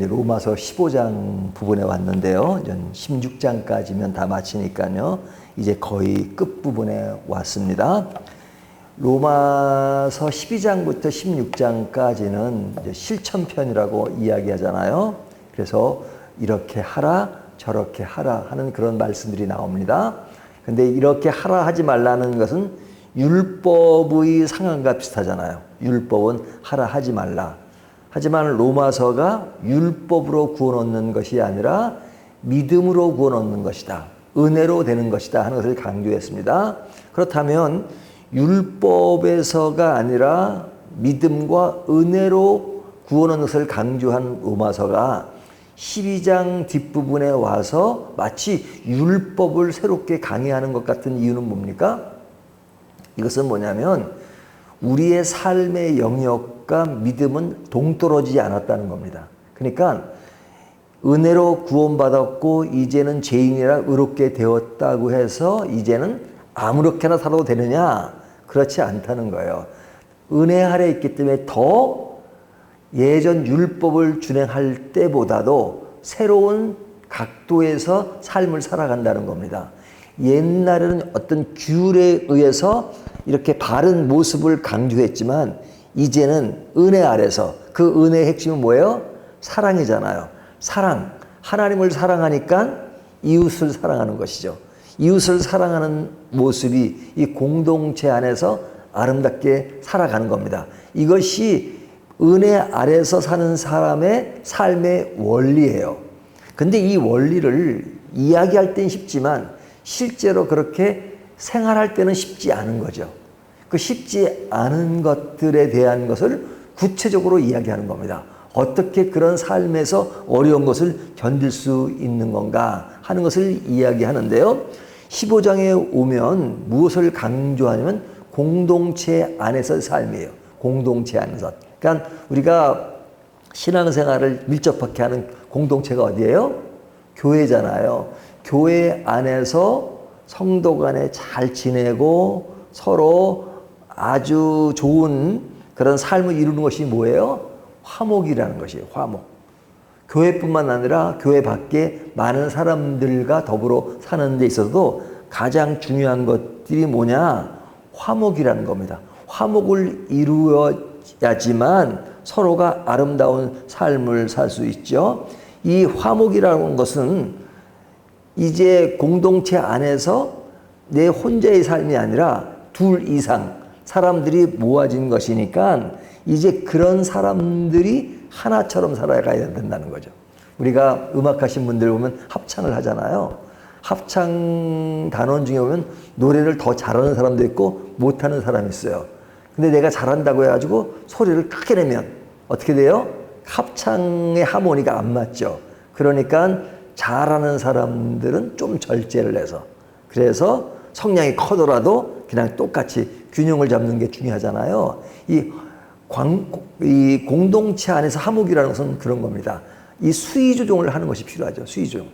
이제 로마서 15장 부분에 왔는데요. 16장까지면 다 마치니까요. 이제 거의 끝부분에 왔습니다. 로마서 12장부터 16장까지는 이제 실천편이라고 이야기하잖아요. 그래서 이렇게 하라, 저렇게 하라 하는 그런 말씀들이 나옵니다. 근데 이렇게 하라 하지 말라는 것은 율법의 상한과 비슷하잖아요. 율법은 하라 하지 말라. 하지만 로마서가 율법으로 구원 얻는 것이 아니라 믿음으로 구원 얻는 것이다. 은혜로 되는 것이다 하는 것을 강조했습니다. 그렇다면 율법에서가 아니라 믿음과 은혜로 구원 얻는 것을 강조한 로마서가 12장 뒷부분에 와서 마치 율법을 새롭게 강의하는 것 같은 이유는 뭡니까? 이것은 뭐냐면 우리의 삶의 영역과 믿음은 동떨어지지 않았다는 겁니다. 그러니까 은혜로 구원받았고 이제는 죄인이라 의롭게 되었다고 해서 이제는 아무렇게나 살아도 되느냐? 그렇지 않다는 거예요. 은혜 아래 있기 때문에 더 예전 율법을 준행할 때보다도 새로운 각도에서 삶을 살아간다는 겁니다. 옛날에는 어떤 규율에 의해서 이렇게 바른 모습을 강조했지만 이제는 은혜 아래서 그 은혜의 핵심은 뭐예요? 사랑이잖아요. 사랑. 하나님을 사랑하니까 이웃을 사랑하는 것이죠. 이웃을 사랑하는 모습이 이 공동체 안에서 아름답게 살아가는 겁니다. 이것이 은혜 아래서 사는 사람의 삶의 원리예요. 근데 이 원리를 이야기할 땐 쉽지만 실제로 그렇게 생활할 때는 쉽지 않은 거죠. 그 쉽지 않은 것들에 대한 것을 구체적으로 이야기하는 겁니다. 어떻게 그런 삶에서 어려운 것을 견딜 수 있는 건가 하는 것을 이야기하는데요. 15장에 오면 무엇을 강조하냐면 공동체 안에서의 삶이에요. 공동체 안에서. 그러니까 우리가 신앙생활을 밀접하게 하는 공동체가 어디예요? 교회잖아요. 교회 안에서 성도 간에 잘 지내고 서로 아주 좋은 그런 삶을 이루는 것이 뭐예요? 화목이라는 것이에요. 화목. 교회뿐만 아니라 교회 밖에 많은 사람들과 더불어 사는 데 있어서도 가장 중요한 것들이 뭐냐? 화목이라는 겁니다. 화목을 이루어야지만 서로가 아름다운 삶을 살 수 있죠. 이 화목이라는 것은 이제 공동체 안에서 내 혼자의 삶이 아니라 둘 이상 사람들이 모아진 것이니까 이제 그런 사람들이 하나처럼 살아가야 된다는 거죠. 우리가 음악하신 분들 보면 합창을 하잖아요. 합창 단원 중에 보면 노래를 더 잘하는 사람도 있고 못하는 사람이 있어요. 근데 내가 잘한다고 해가지고 소리를 크게 내면 어떻게 돼요? 합창의 하모니가 안 맞죠. 그러니까 잘하는 사람들은 좀 절제를 해서 그래서 성량이 커더라도 그냥 똑같이 균형을 잡는 게 중요하잖아요. 이 공동체 안에서 화목이라는 것은 그런 겁니다. 이 수위 조정을 하는 것이 필요하죠. 수위 조정.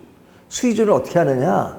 수위 조정을 어떻게 하느냐?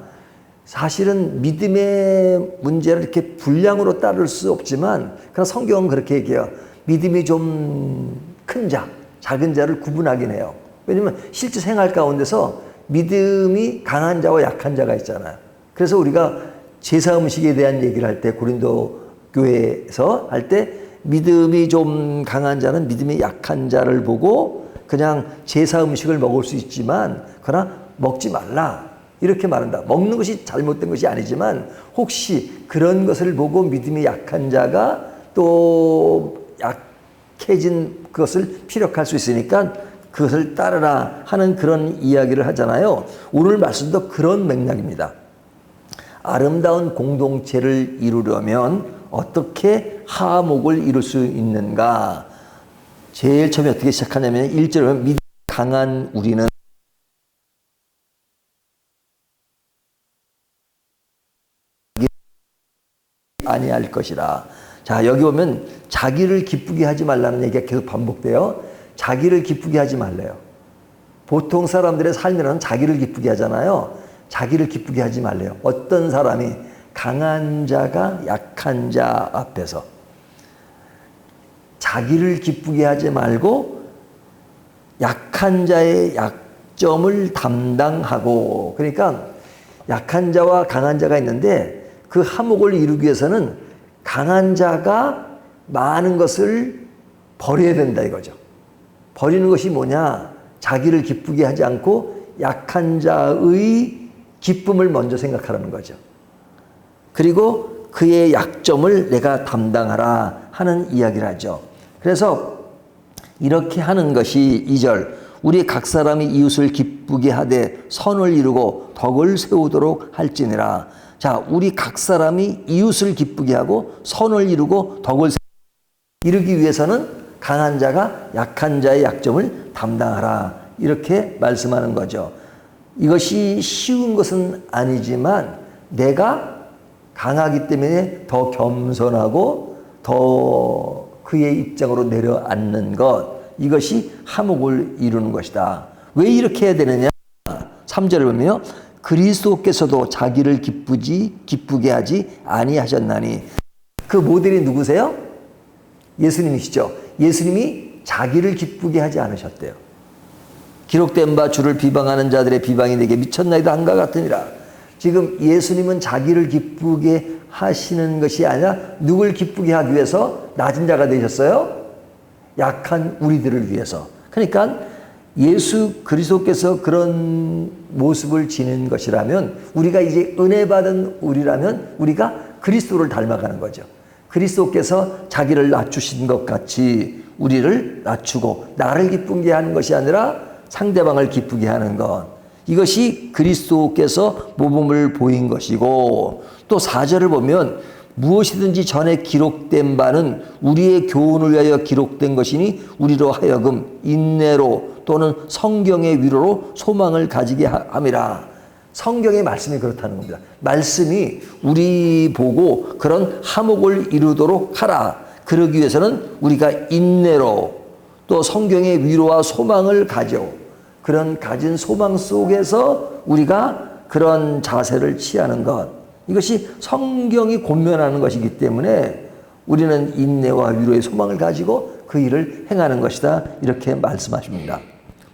사실은 믿음의 문제를 이렇게 분량으로 따를 수 없지만 그러나 성경은 그렇게 얘기해요. 믿음이 좀 큰 자, 작은 자를 구분하긴 해요. 왜냐하면 실제 생활 가운데서 믿음이 강한 자와 약한 자가 있잖아요. 그래서 우리가 제사 음식에 대한 얘기를 할 때 고린도 교회에서 할 때 믿음이 좀 강한 자는 믿음이 약한 자를 보고 그냥 제사 음식을 먹을 수 있지만 그러나 먹지 말라 이렇게 말한다. 먹는 것이 잘못된 것이 아니지만 혹시 그런 것을 보고 믿음이 약한 자가 또 약해진 것을 피력할 수 있으니까 그것을 따르라 하는 그런 이야기를 하잖아요. 오늘 말씀도 그런 맥락입니다. 아름다운 공동체를 이루려면 어떻게 화목을 이룰 수 있는가? 제일 처음에 어떻게 시작하냐면 1절에 보면 믿음이 강한 우리는 아니할 것이라. 자, 여기 보면 자기를 기쁘게 하지 말라는 얘기가 계속 반복돼요. 자기를 기쁘게 하지 말래요. 보통 사람들의 삶이라는 자기를 기쁘게 하잖아요. 자기를 기쁘게 하지 말래요. 어떤 사람이 강한 자가 약한 자 앞에서 자기를 기쁘게 하지 말고 약한 자의 약점을 담당하고, 그러니까 약한 자와 강한 자가 있는데 그 화목을 이루기 위해서는 강한 자가 많은 것을 버려야 된다 이거죠. 버리는 것이 뭐냐? 자기를 기쁘게 하지 않고 약한 자의 기쁨을 먼저 생각하라는 거죠. 그리고 그의 약점을 내가 담당하라 하는 이야기를 하죠. 그래서 이렇게 하는 것이 2절, 우리 각 사람이 이웃을 기쁘게 하되 선을 이루고 덕을 세우도록 할지니라. 자, 우리 각 사람이 이웃을 기쁘게 하고 선을 이루고 덕을 이루기 위해서는 강한 자가 약한 자의 약점을 담당하라, 이렇게 말씀하는 거죠. 이것이 쉬운 것은 아니지만 내가 강하기 때문에 더 겸손하고 더 그의 입장으로 내려앉는 것, 이것이 화목을 이루는 것이다. 왜 이렇게 해야 되느냐? 3절을 보면 그리스도께서도 자기를 기쁘게 하지 아니하셨나니. 그 모델이 누구세요? 예수님이시죠. 예수님이 자기를 기쁘게 하지 않으셨대요. 기록된 바 주를 비방하는 자들의 비방이 내게 미쳤나이다 한과 같으니라. 지금 예수님은 자기를 기쁘게 하시는 것이 아니라 누굴 기쁘게 하기 위해서 낮은 자가 되셨어요? 약한 우리들을 위해서. 그러니까 예수 그리스도께서 그런 모습을 지닌 것이라면, 우리가 이제 은혜 받은 우리라면 우리가 그리스도를 닮아가는 거죠. 그리스도께서 자기를 낮추신 것 같이 우리를 낮추고 나를 기쁘게 하는 것이 아니라 상대방을 기쁘게 하는 것, 이것이 그리스도께서 모범을 보인 것이고, 또 4절을 보면 무엇이든지 전에 기록된 바는 우리의 교훈을 위하여 기록된 것이니 우리로 하여금 인내로 또는 성경의 위로로 소망을 가지게 함이라. 성경의 말씀이 그렇다는 겁니다. 말씀이 우리 보고 그런 화목을 이루도록 하라. 그러기 위해서는 우리가 인내로 또 성경의 위로와 소망을 가져, 그런 가진 소망 속에서 우리가 그런 자세를 취하는 것, 이것이 성경이 권면하는 것이기 때문에 우리는 인내와 위로의 소망을 가지고 그 일을 행하는 것이다, 이렇게 말씀하십니다.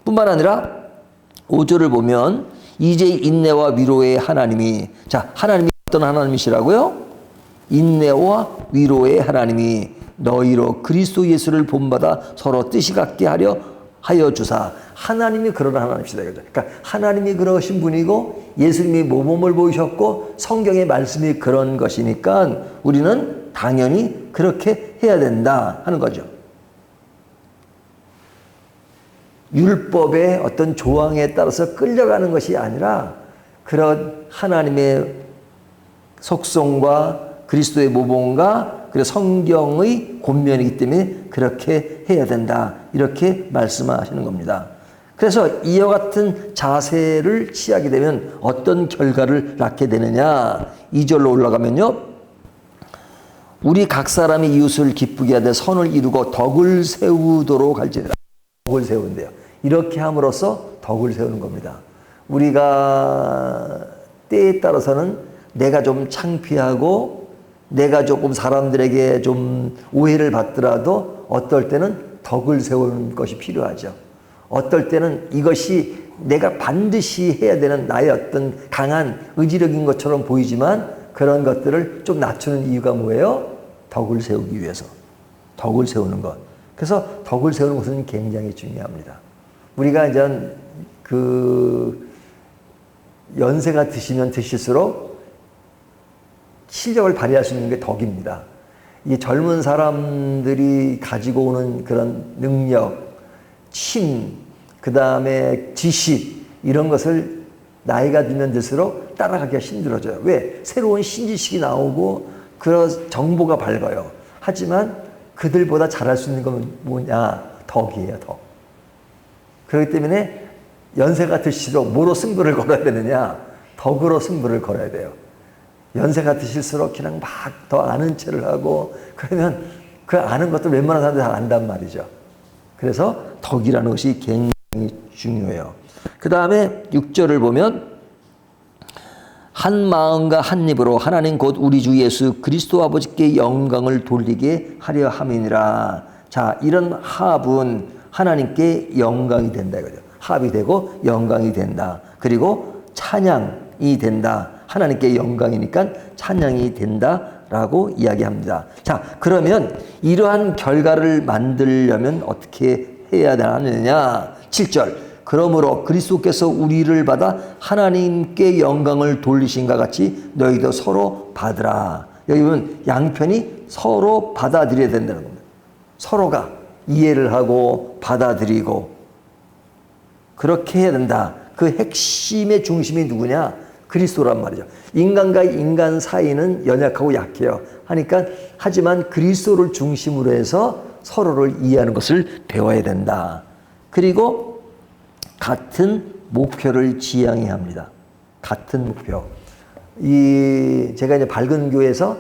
뿐만 아니라 5절을 보면 이제 인내와 위로의 하나님이, 자, 하나님이 어떤 하나님이시라고요? 인내와 위로의 하나님이 너희로 그리스도 예수를 본받아 서로 뜻이 같게 하여 주사. 하나님이 그런 하나님이시다. 그러니까 하나님이 그러신 분이고 예수님이 모범을 보이셨고 성경의 말씀이 그런 것이니까 우리는 당연히 그렇게 해야 된다 하는 거죠. 율법의 어떤 조항에 따라서 끌려가는 것이 아니라 그런 하나님의 속성과 그리스도의 모범과 그리고 성경의 권면이기 때문에 그렇게 해야 된다, 이렇게 말씀하시는 겁니다. 그래서 이와 같은 자세를 취하게 되면 어떤 결과를 낳게 되느냐? 2절로 올라가면요, 우리 각 사람이 이웃을 기쁘게 하되 선을 이루고 덕을 세우도록 할지니라. 덕을 세운대요. 이렇게 함으로써 덕을 세우는 겁니다. 우리가 때에 따라서는 내가 좀 창피하고 내가 조금 사람들에게 좀 오해를 받더라도 어떨 때는 덕을 세우는 것이 필요하죠. 어떨 때는 이것이 내가 반드시 해야 되는 나의 어떤 강한 의지력인 것처럼 보이지만 그런 것들을 좀 낮추는 이유가 뭐예요? 덕을 세우기 위해서. 덕을 세우는 것. 그래서 덕을 세우는 것은 굉장히 중요합니다. 우리가 이제 그 연세가 드시면 드실수록 실력을 발휘할 수 있는 게 덕입니다. 이 젊은 사람들이 가지고 오는 그런 능력, 그 다음에 지식, 이런 것을 나이가 들면 들수록 따라가기가 힘들어져요. 왜? 새로운 신지식이 나오고 그런 정보가 밝아요. 하지만 그들보다 잘할 수 있는 건 뭐냐? 덕이에요, 덕. 그렇기 때문에 연세가 들수록 뭐로 승부를 걸어야 되느냐? 덕으로 승부를 걸어야 돼요. 연세가 드실수록 그냥 막 더 아는 체를 하고 그러면 그 아는 것도 웬만한 사람들이 다 안단 말이죠. 그래서 덕이라는 것이 굉장히 중요해요. 그 다음에 6절을 보면 한 마음과 한 입으로 하나님 곧 우리 주 예수 그리스도 아버지께 영광을 돌리게 하려 함이니라. 자, 이런 합은 하나님께 영광이 된다 이거죠. 합이 되고 영광이 된다. 그리고 찬양이 된다. 하나님께 영광이니까 찬양이 된다라고 이야기합니다. 자, 그러면 이러한 결과를 만들려면 어떻게 해야 하느냐? 7절. 그러므로 그리스도께서 우리를 받아 하나님께 영광을 돌리신과 같이 너희도 서로 받으라. 여기 보면 양편이 서로 받아들여야 된다는 겁니다. 서로가 이해를 하고 받아들이고 그렇게 해야 된다. 그 핵심의 중심이 누구냐? 그리스도란 말이죠. 인간과 인간 사이는 연약하고 약해요. 하니까 하지만 그리스도를 중심으로 해서 서로를 이해하는 것을 배워야 된다. 그리고 같은 목표를 지향해야 합니다. 같은 목표. 제가 이제 밝은 교회에서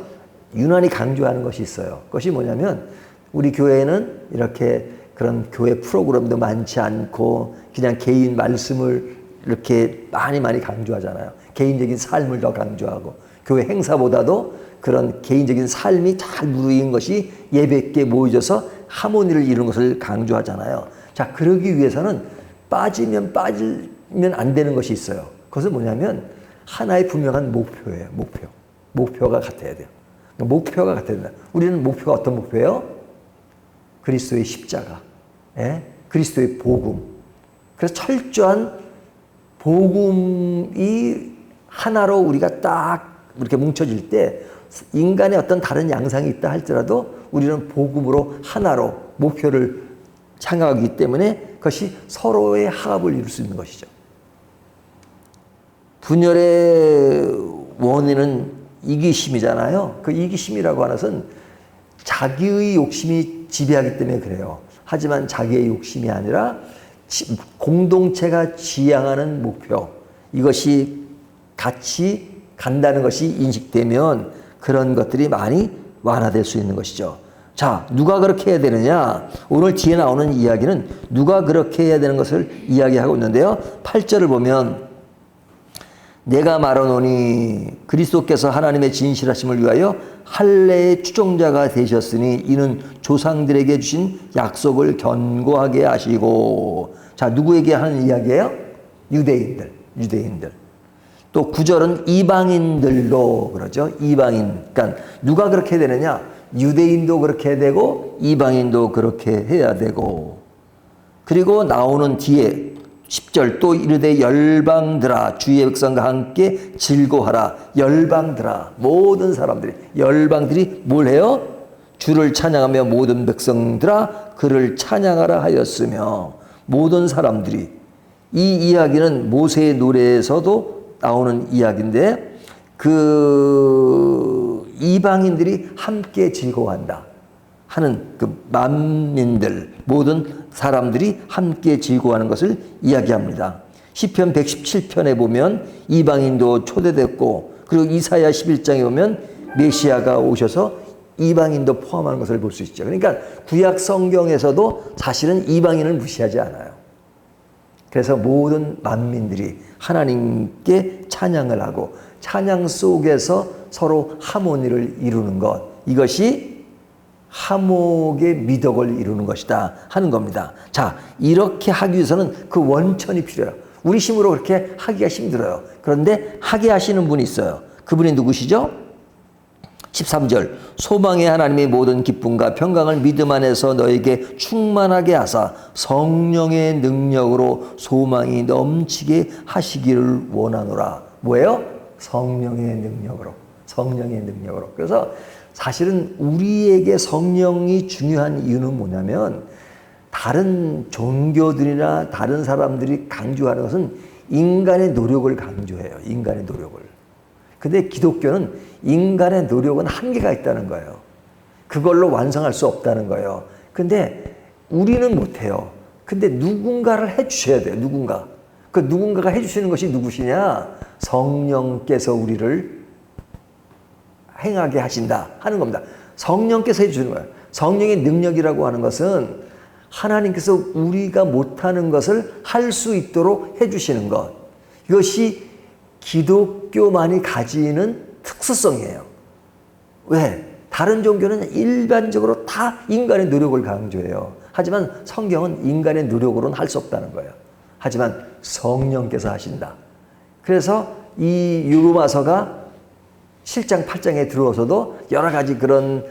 유난히 강조하는 것이 있어요. 그것이 뭐냐면 우리 교회는 이렇게 그런 교회 프로그램도 많지 않고 그냥 개인 말씀을 이렇게 많이 강조하잖아요. 개인적인 삶을 더 강조하고 교회 행사보다도 그런 개인적인 삶이 잘 무르익은 것이 예배께 모여져서 하모니를 이루는 것을 강조하잖아요. 자, 그러기 위해서는 빠지면 안 되는 것이 있어요. 그것은 뭐냐면 하나의 분명한 목표예요. 목표가 같아야 돼요. 목표가 같아야 된다. 우리는 목표가 어떤 목표예요? 그리스도의 십자가, 그리스도의 복음. 그래서 철저한 복음이 하나로 우리가 딱 이렇게 뭉쳐질 때 인간의 어떤 다른 양상이 있다 할지라도 우리는 복음으로 하나로 목표를 향하기 때문에 그것이 서로의 합을 이룰 수 있는 것이죠. 분열의 원인은 이기심이잖아요. 그 이기심이라고 하는 것은 자기의 욕심이 지배하기 때문에 그래요. 하지만 자기의 욕심이 아니라 공동체가 지향하는 목표, 이것이 같이 간다는 것이 인식되면 그런 것들이 많이 완화될 수 있는 것이죠. 자, 누가 그렇게 해야 되느냐? 오늘 뒤에 나오는 이야기는 누가 그렇게 해야 되는 것을 이야기하고 있는데요. 8절을 보면 내가 말하노니 그리스도께서 하나님의 진실하심을 위하여 할례의 추종자가 되셨으니 이는 조상들에게 주신 약속을 견고하게 하시고. 자, 누구에게 하는 이야기예요? 유대인들. 또 9절은 이방인들도 그러죠. 이방인. 그러니까 누가 그렇게 되느냐? 유대인도 그렇게 되고 이방인도 그렇게 해야 되고. 그리고 나오는 뒤에 10절 또 이르되 열방들아 주의 백성과 함께 즐거워하라. 열방들아, 모든 사람들이, 열방들이 뭘 해요? 주를 찬양하며 모든 백성들아 그를 찬양하라 하였으며. 모든 사람들이, 이 이야기는 모세의 노래에서도 나오는 이야기인데 그 이방인들이 함께 즐거워한다 하는 그 만민들, 모든 사람들이 함께 즐거워하는 것을 이야기합니다. 시편 117편에 보면 이방인도 초대됐고, 그리고 이사야 11장에 보면 메시아가 오셔서 이방인도 포함하는 것을 볼 수 있죠. 그러니까 구약 성경에서도 사실은 이방인을 무시하지 않아요. 그래서 모든 만민들이 하나님께 찬양을 하고 찬양 속에서 서로 하모니를 이루는 것, 이것이 화목의 미덕을 이루는 것이다 하는 겁니다. 자, 이렇게 하기 위해서는 그 원천이 필요해요. 우리 힘으로 그렇게 하기가 힘들어요. 그런데 하게 하시는 분이 있어요. 그분이 누구시죠? 13절 소망의 하나님의 모든 기쁨과 평강을 믿음 안에서 너에게 충만하게 하사 성령의 능력으로 소망이 넘치게 하시기를 원하노라. 뭐예요? 성령의 능력으로. 그래서 사실은 우리에게 성령이 중요한 이유는 뭐냐면 다른 종교들이나 다른 사람들이 강조하는 것은 인간의 노력을 강조해요. 인간의 노력을. 근데 기독교는 인간의 노력은 한계가 있다는 거예요. 그걸로 완성할 수 없다는 거예요. 근데 우리는 못해요. 근데 누군가를 해주셔야 돼요. 그 누군가가 해주시는 것이 누구시냐? 성령께서 우리를 행하게 하신다 하는 겁니다. 성령께서 해주시는 거예요. 성령의 능력이라고 하는 것은 하나님께서 우리가 못하는 것을 할 수 있도록 해주시는 것. 이것이 기독교만이 가지는 특수성이에요. 왜? 다른 종교는 일반적으로 다 인간의 노력을 강조해요. 하지만 성경은 인간의 노력으로는 할 수 없다는 거예요. 하지만 성령께서 하신다. 그래서 이 로마서가 7장, 8장에 들어와서도 여러 가지 그런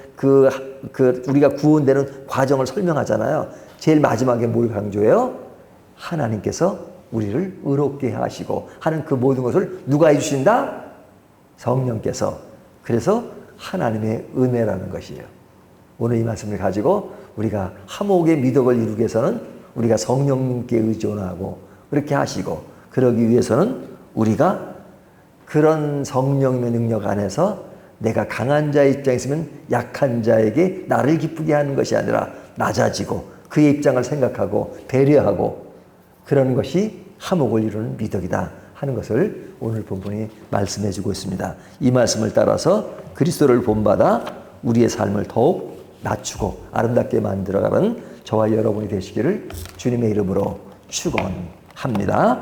우리가 구원되는 과정을 설명하잖아요. 제일 마지막에 뭘 강조해요? 하나님께서 우리를 의롭게 하시고 하는 그 모든 것을 누가 해주신다? 성령께서. 그래서 하나님의 은혜라는 것이에요. 오늘 이 말씀을 가지고 우리가 화목의 미덕을 이루기 위해서는 우리가 성령님께 의존하고 그렇게 하시고, 그러기 위해서는 우리가 그런 성령의 능력 안에서 내가 강한 자의 입장에 있으면 약한 자에게 나를 기쁘게 하는 것이 아니라 낮아지고 그의 입장을 생각하고 배려하고 그런 것이 화목을 이루는 미덕이다 하는 것을 오늘 본문이 말씀해 주고 있습니다. 이 말씀을 따라서 그리스도를 본받아 우리의 삶을 더욱 낮추고 아름답게 만들어가는 저와 여러분이 되시기를 주님의 이름으로 축원합니다.